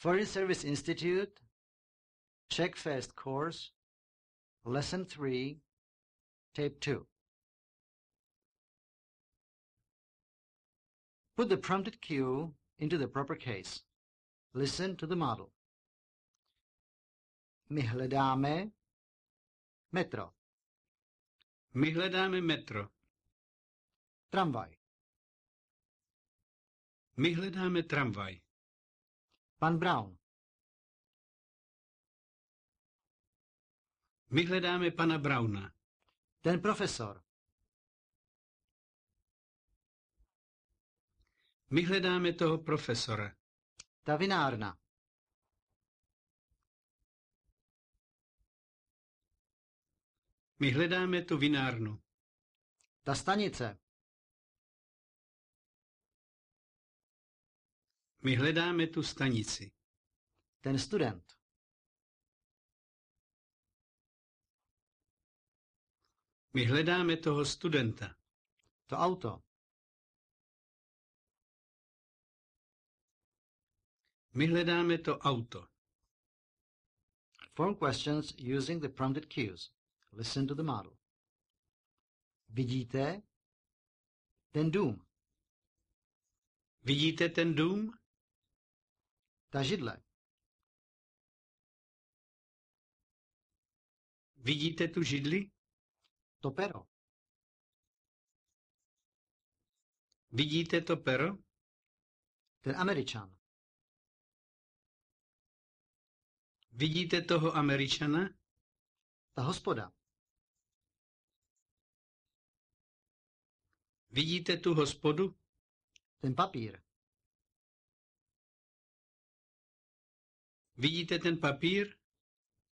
Foreign Service Institute, Czech First Course, Lesson 3, Tape 2. Put the prompted cue into the proper case. Listen to the model. My hledáme metro, My hledáme metro. tramvaj. My hledáme tramvaj. Pan Brown, My hledáme pana Browna. ten profesor, My hledáme toho profesora. ta vinárna, My hledáme tu vinárnu. ta stanice, My hledáme tu stanici. ten student, My hledáme toho studenta. to auto, My hledáme to auto. Form questions using the prompted cues. Listen to the model. Vidíte ten dům, Vidíte ten dům? ta židle, Vidíte tu židli? to pero, Vidíte to pero? ten Američan, Vidíte toho Američana? ta hospoda, Vidíte tu hospodu? ten papír, Vidíte ten papír?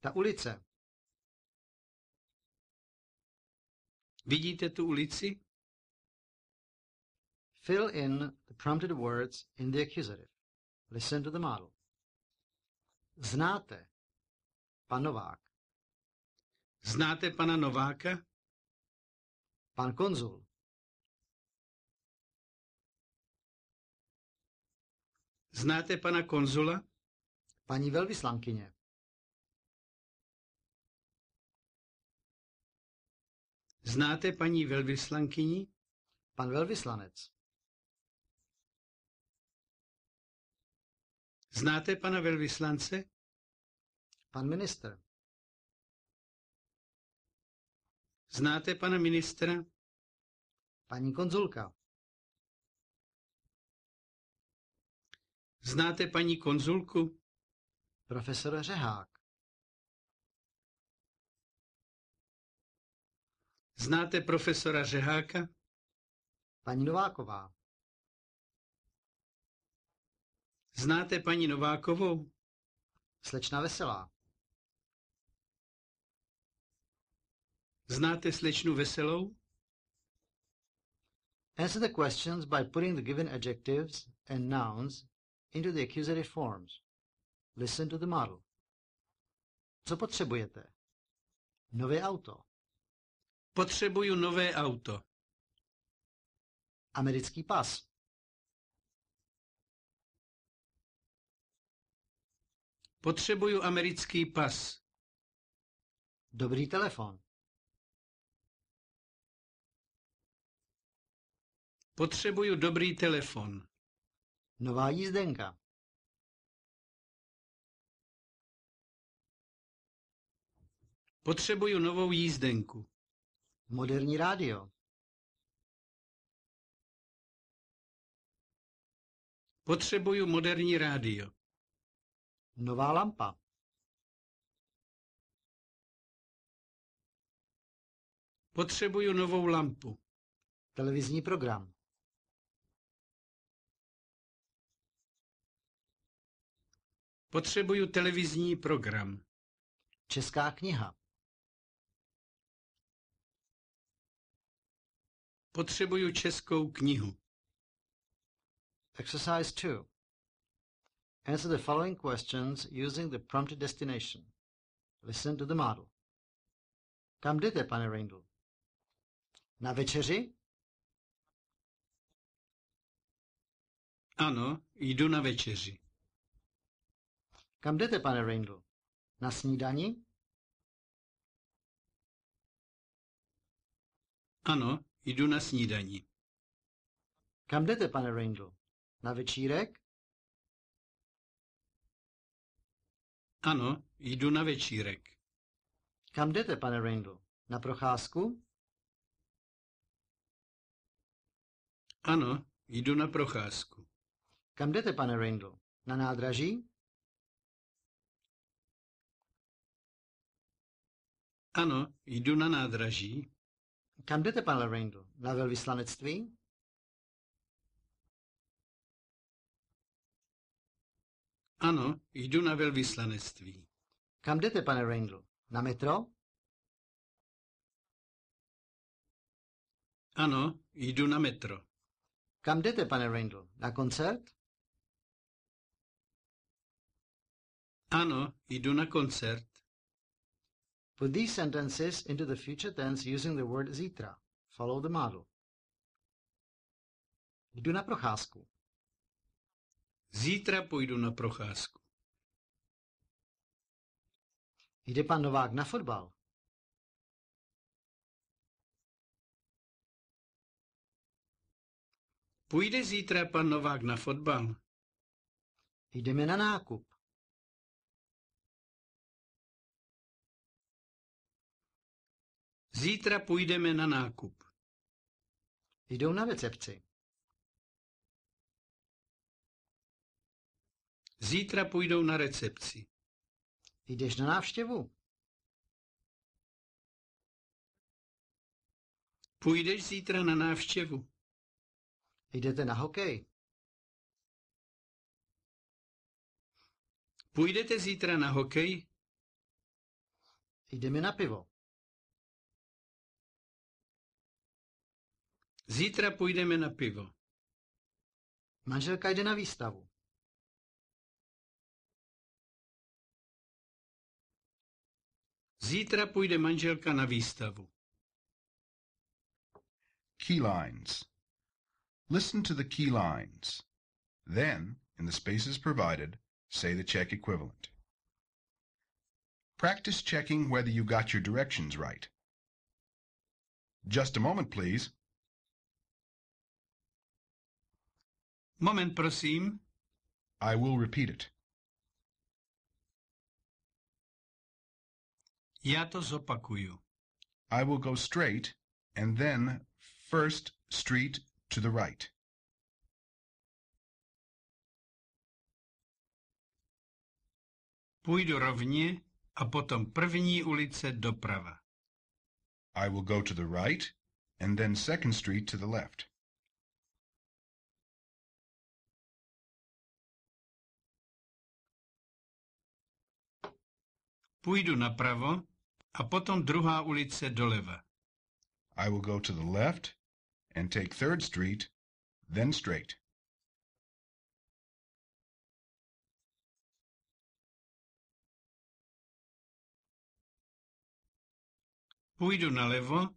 ta ulice, Vidíte tu ulici? Fill in the prompted words in the accusative. Listen to the model. Znáte pan Novák, Znáte pana Nováka? pan konzul, Znáte pana konzula? paní velvyslankyně, Znáte paní velvyslankyni? pan velvyslanec, Znáte pana velvyslance? pan ministr, Znáte pana ministra? paní konzulka, Znáte paní konzulku? profesor Řehák, Znáte profesora Řeháka? paní Nováková, Znáte paní Novákovou? slečna Veselá, Znáte slečnu Veselou? Answer the questions by putting the given adjectives and nouns into the accusative forms. Listen to the model. Co potřebujete? Nové auto. Potřebuju nové auto. Americký pas. Potřebuju americký pas. Dobrý telefon. Potřebuju dobrý telefon. Nová jízdenka. Potřebuju novou jízdenku. Moderní rádio. Potřebuju moderní rádio. Nová lampa. Potřebuju novou lampu. Televizní program. Potřebuju televizní program. Česká kniha. Potřebuju českou knihu. Exercise 2. Answer the following questions using the prompted destination. Listen to the model. Kam jdete, pane Reindl? Na večeři? Ano, jdu na večeři. Kam jdete, pane Reindl? Na snídani? Ano, jdu na snídani. Kam jdete, pane Reindl? Na večírek? Ano, jdu na večírek. Kam jdete, pane Reindl? Na procházku? Ano, jdu na procházku. Kam jdete, pane Reindl? Na nádraží? Ano, jdu na nádraží. Kam jdete, pane Reindl? Na velvyslanectví? Ano, jdu na velvyslanectví. Kam jdete, pane Reindl? Na metro? Ano, jdu na metro. Kam jdete, pane Reindl? Na koncert? Ano, jdu na koncert. Put these sentences into the future tense using the word zítra. Follow the model. Jdu na procházku. Zítra půjdu na procházku. Jde pan Novák na fotbal? Půjde zítra pan Novák na fotbal? Jdeme na nákup. Zítra půjdeme na nákup. Jdou na recepci. Zítra půjdou na recepci. Jdeš na návštěvu? Půjdeš zítra na návštěvu. Jdete na hokej? Půjdete zítra na hokej? Jdeme na pivo. Zítra půjdeme na pivo. Manželka jde na výstavu. Zítra půjde manželka na výstavu. Key lines. Listen to the key lines. Then, in the spaces provided, say the Czech equivalent. Practice checking whether you got your directions right. Just a moment, please. Moment, prosím. I will repeat it. Já to zopakuju. I will go straight and then first street to the right. Půjdu rovně a potom první ulice doprava. I will go to the right and then second street to the left. Půjdu napravo a potom druhá ulice doleva. I will go to the left and take 3rd Street, then straight. Půjdu nalevo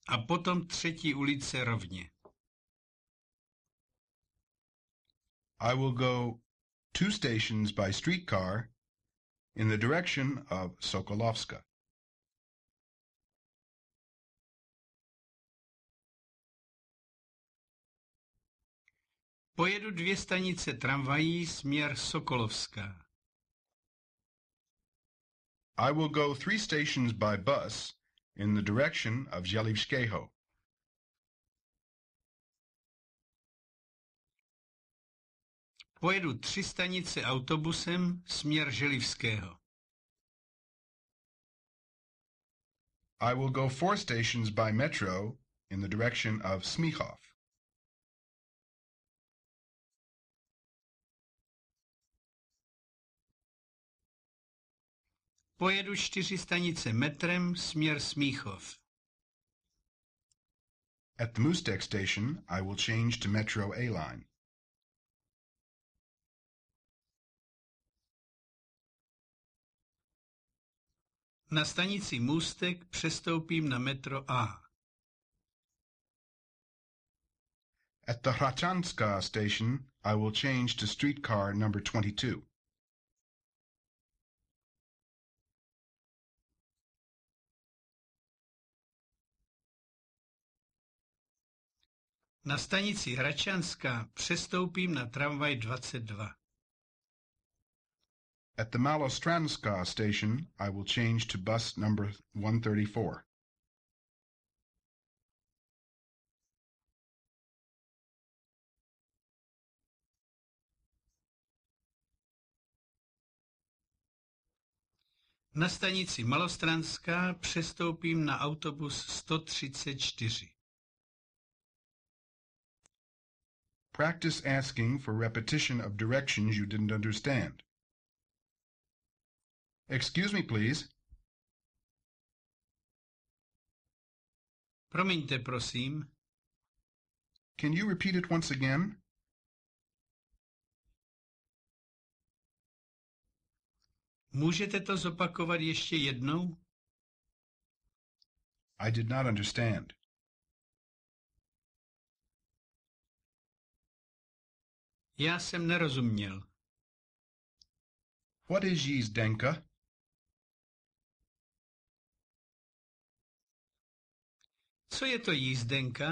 a potom třetí ulice rovně. I will go 2 stations by streetcar in the direction of Sokolovska. Pojedu 2 stanice tramvají směr Sokolovská. I will go 3 stations by bus in the direction of Želivského. Pojedu 3 stanice autobusem směr Želivského. I will go 4 stations by metro in the direction of Smíchov. Pojedu 4 stanice metrem směr Smíchov. At the Můstek station, I will change to Metro A line. Na stanici Můstek přestoupím na metro A. At the Hračanská station, I will change to streetcar number 22. Na stanici Hračanská přestoupím na tramvaj 22. At the Malostranská station, I will change to bus number 134. Na stanici Malostranská přestoupím na autobus 134. Practice asking for repetition of directions you didn't understand. Excuse me, please. Promiňte, prosím. Can you repeat it once again? Můžete to zopakovat ještě jednou? I did not understand. Já jsem nerozuměl. What is jízdenka? Co je to jízdenka?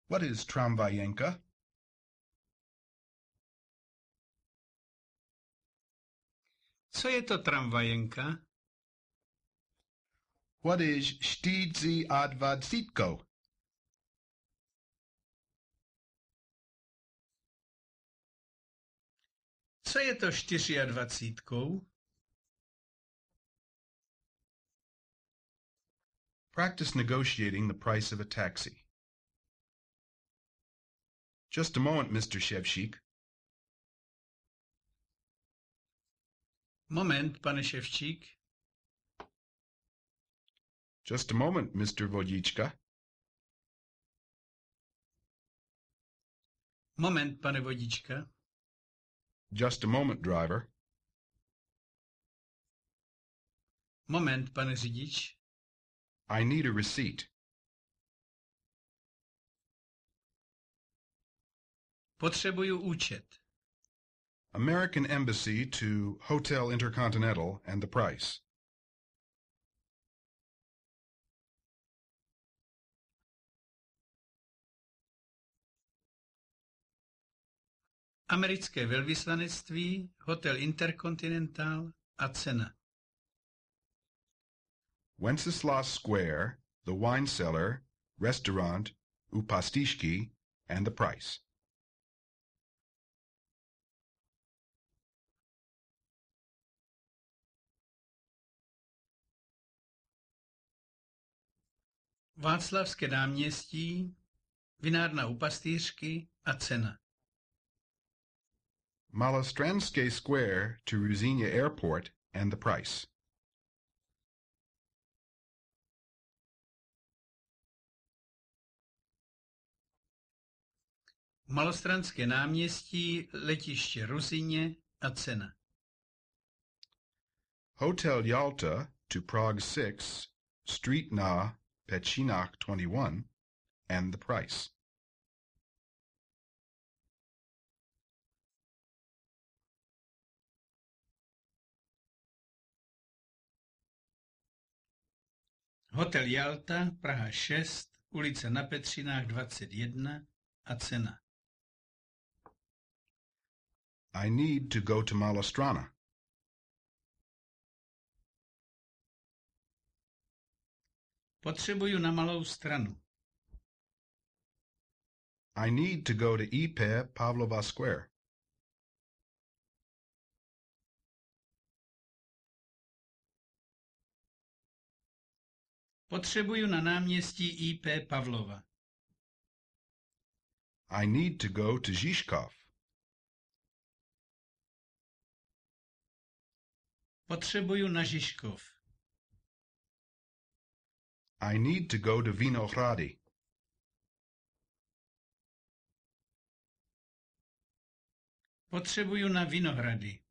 What is tramvajenka? Co je to tramvajenka? What is štídzi advacítko? Co je to 24? Practice negotiating the price of a taxi. Just a moment, Mr. Shevchik. Moment, pane Ševčík. Just a moment, Mr. Vodička. Moment, pane vodička. Just a moment, driver. Moment, pane řidič. I need a receipt. Potřebuju účet. American Embassy to Hotel Intercontinental and the price. Americké velvyslanectví, hotel Intercontinental a cena. Wenceslas Square, the wine cellar, restaurant, Upastishki, and the price. Václavské náměstí, vinárna u Pastýřky a cena. Malostranske Square to Rusinia Airport and the price. Malostranské náměstí, letiště Ruzyně a cena. Hotel Yalta to Prague 6, Street na Pechinach 21, and the price. Hotel Jalta, Praha 6, ulice na Petřinách 21 a cena. I need to go to Malostrana. Potřebuju na Malou Stranu. I need to go to Ipe Pavlova Square. Potřebuju na náměstí IP Pavlova. I need to go to Žižkov. Potřebuju na Žižkov. I need to go to Vinohrady. Potřebuju na Vinohrady.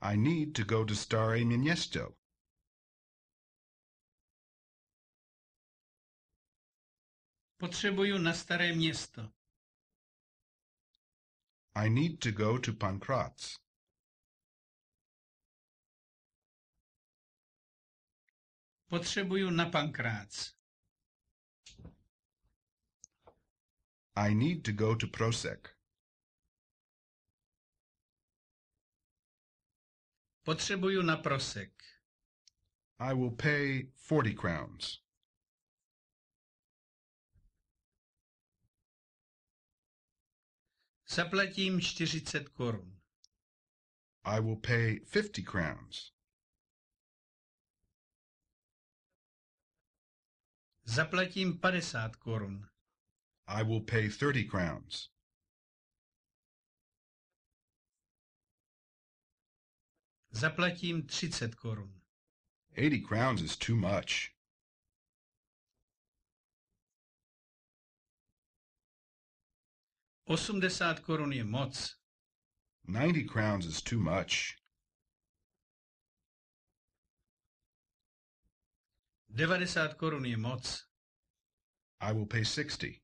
I need to go to Staré Město. Potřebuju na Staré Město. I need to go to Pankratz. Potřebuju na Pankrác. I need to go to Prosek. Potřebuju na prosek. I will pay 40 crowns. Zaplatím 40 korun. I will pay 50 crowns. Zaplatím 50 korun. I will pay 30 crowns. Zaplatím 30 korun. 80 crowns is too much. $80 korun je moc. 90 crowns is too much. 90 korun je moc. I will pay 60.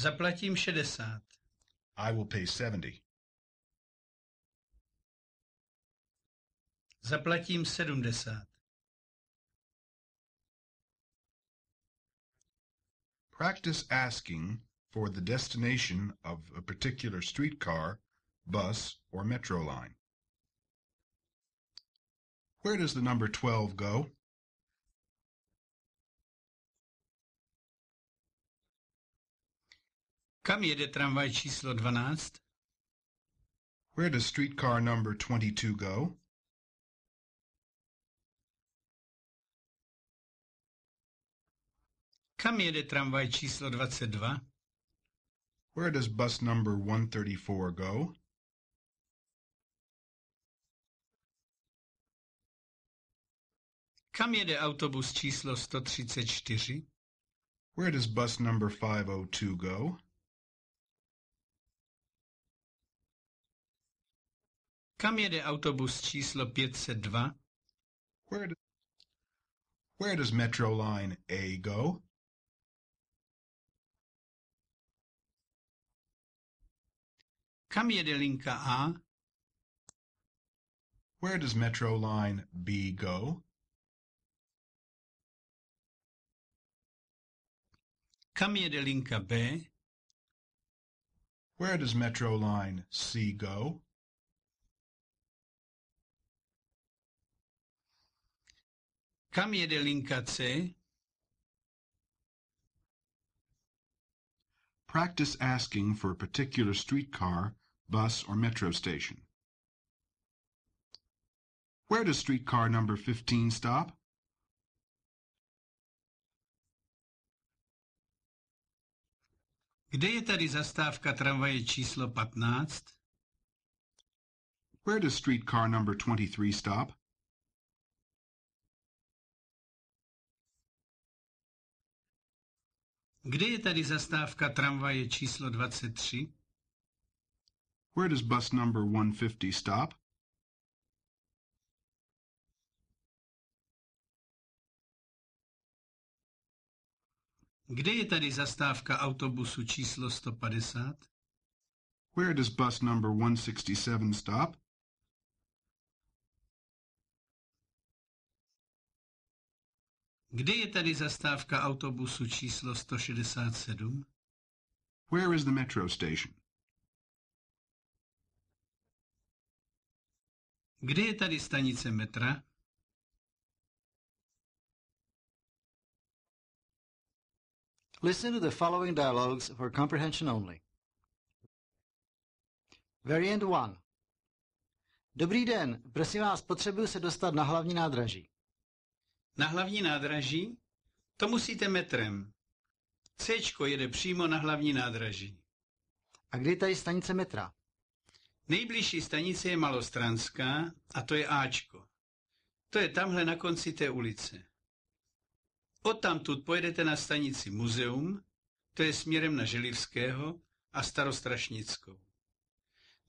Zaplatím 60. I will pay 70. Zaplatím 70. Practice asking for the destination of a particular streetcar, bus, or metro line. Where does the number 12 go? Kam jede tramvaj číslo 12? Where does streetcar number 22 go? Kam jede tramvaj číslo 22? Where does bus number 134 go? Kam jede autobus číslo 134? Where does bus number 502 go? Kam jede autobus číslo 502? Where does metro line A go? Kam jede linka A? Where does metro line B go? Kam jede linka B? Where does metro line C go? Kam jede linka C? Practice asking for a particular streetcar, bus, or metro station. Where does streetcar number 15 stop? Kde je tady zastávka tramvaje číslo 15? Where does streetcar number 23 stop? Kde je tady zastávka tramvaje číslo 23? Where does bus number 150 stop? Kde je tady zastávka autobusu číslo 150? Where does bus number 167 stop? Kde je tady zastávka autobusu číslo 167? Where is the metro station? Kde je tady stanice metra? Listen to the following dialogues for comprehension only. Variant 1. Dobrý den, prosím vás, potřebuji se dostat na hlavní nádraží. Na hlavní nádraží? To musíte metrem. Céčko jede přímo na hlavní nádraží. A kde je tady stanice metra? Nejbližší stanice je Malostranská a to je Ačko. To je tamhle na konci té ulice. Odtamtud pojedete na stanici Muzeum, to je směrem na Želivského a Starostrašnickou.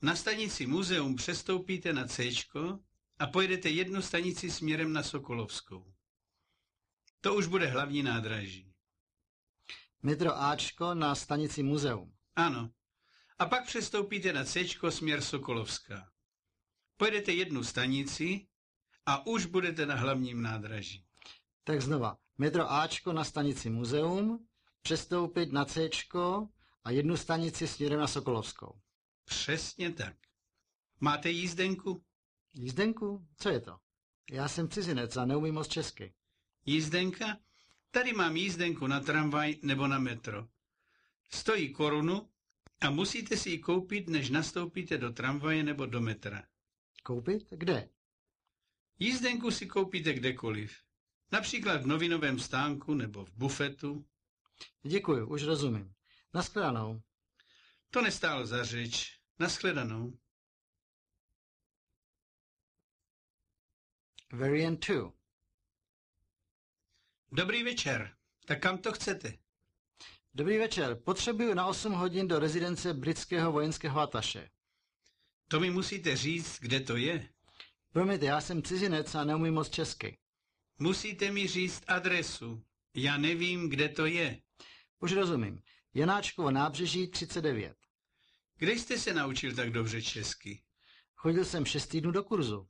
Na stanici Muzeum přestoupíte na Céčko a pojedete jednu stanici směrem na Sokolovskou. To už bude hlavní nádraží. Metro Ačko na stanici Muzeum. Ano. A pak přestoupíte na Céčko směr Sokolovská. Pojedete jednu stanici a už budete na hlavním nádraží. Tak znova. metro Ačko na stanici Muzeum, přestoupit na Cčko a jednu stanici směrem na Sokolovskou. Přesně tak. Máte jízdenku? Jízdenku? Co je to? Já jsem cizinec a neumím moc česky. Jízdenka? Tady mám jízdenku na tramvaj nebo na metro. Stojí korunu a musíte si ji koupit, než nastoupíte do tramvaje nebo do metra. Koupit? Kde? Jízdenku si koupíte kdekoliv. Například v novinovém stánku nebo v bufetu. Děkuju, už rozumím. Naschledanou. To nestálo za řeč. Naschledanou. Variant 2. Dobrý večer. Tak kam to chcete? Dobrý večer. Potřebuju na 8 hodin do rezidence britského vojenského ataše. To mi musíte říct, kde to je. Promiňte, já jsem cizinec a neumím moc česky. Musíte mi říct adresu. Já nevím, kde to je. Už rozumím. Janáčkovo nábřeží 39. Kde jste se naučil tak dobře česky? Chodil jsem 6 týdnů do kurzu.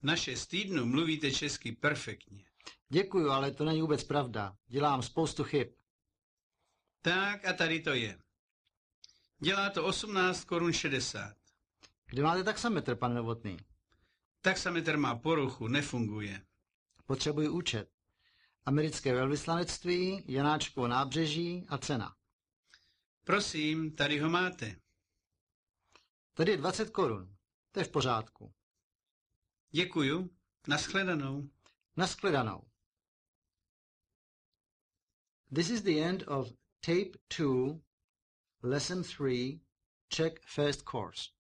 Na 6 týdnů mluvíte česky perfektně. Děkuju, ale to není vůbec pravda. Dělám spoustu chyb. Tak a tady to je. Dělá to 18 korun 60. Kde máte taxametr, pane Novotný? Taxametr má poruchu, nefunguje. Potřebuji účet. Americké velvyslanectví, Janáčkovo nábřeží a cena. Prosím, tady ho máte. Tady je 20 korun. To je v pořádku. Děkuju. Naschledanou. Naschledanou. This is the end of Tape 2, Lesson 3, Czech First Course.